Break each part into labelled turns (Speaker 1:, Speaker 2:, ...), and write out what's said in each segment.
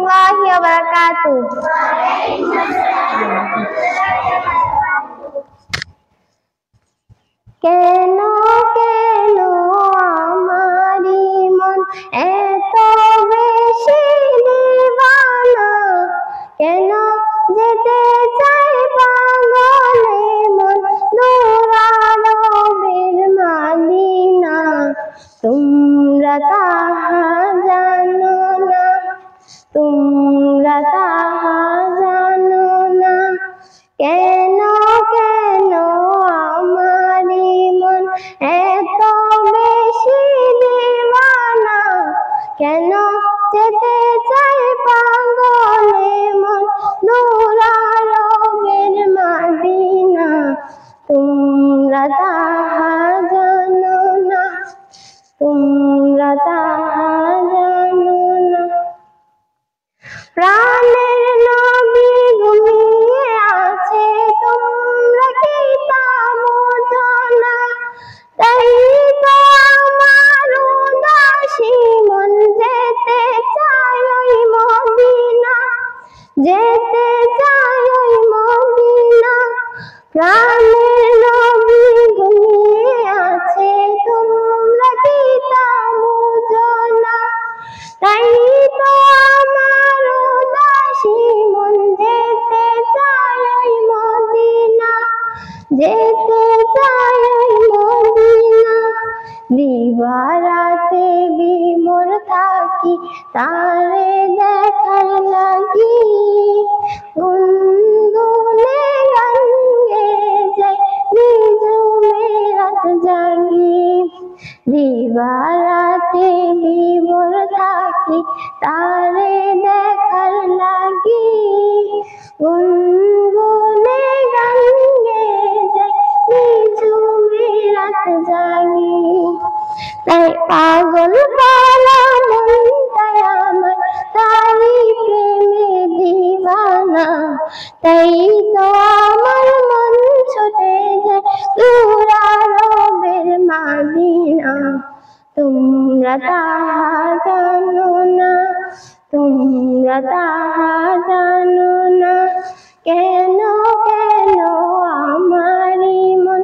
Speaker 1: রহমতুল্লাহি ওয়া বারাকাতুহু। কেন কেন আমারি মন এত বেশি দিওয়ানা, কেন যেতে চাই পাগলে মন দূরারবের মদিনা। তোমরা তাহা জানো না, তোমরা তাহা জানো না, কেন কেন আমারি মন এত বেশি দিওয়ানা, কেন যেতে চাই পাগলে মন দূরারবের মদিনা। তোমরা তাহা জানো না, তোমরা তাহা জানো না। প্রাণের নবী ঘুমিয়ে আছে, তোমরা কি তা বোঝো না? তাই তো আমার উদাসী মন যেতে চায় ওই মদিনা, যেতে চায় ওই মদিনা। প্রাণের নবী ঘুমিয়ে আছে, তোমরা কি তা বোঝো না? তাই তো আমার উদাসী মন যেতে চায় ওই মদিনা, যেতে চায় ওই মদিনা। দিবারাতে বিমূঢ় থাকি তারে দেখার লাগি, গুনগুনে গান গেয়ে যাই নিঝুমে রাত জাগি। দিবারাতে বিমূঢ় থাকি তারে দেখার লাগি, গুনগুনে গান গেয়ে যাই নিঝুমে রাত জাগি। তাই পাগল পালা মনটাই আমার তারি প্রেমে দিওয়ানা, তাই তো আমার মন ছুটে যায় দূরারবের মদিনা। তোমরা তাহা জানো না, তোমরা তাহা জানো না, কেন কেন আমারি মন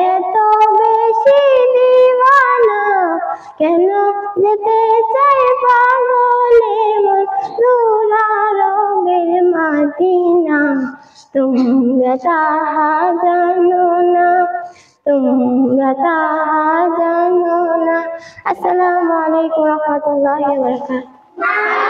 Speaker 1: এত বেশি দিওয়ানা, কেন যেতে চাই পাগলে মন দূরারবের মদিনা। তোমরা তাহা জানো না, তোমরা তাহা জানো না। আসসালামু আলাইকুম ওয়া রাহমাতুল্লাহি ওয়া বারাকাতুহু।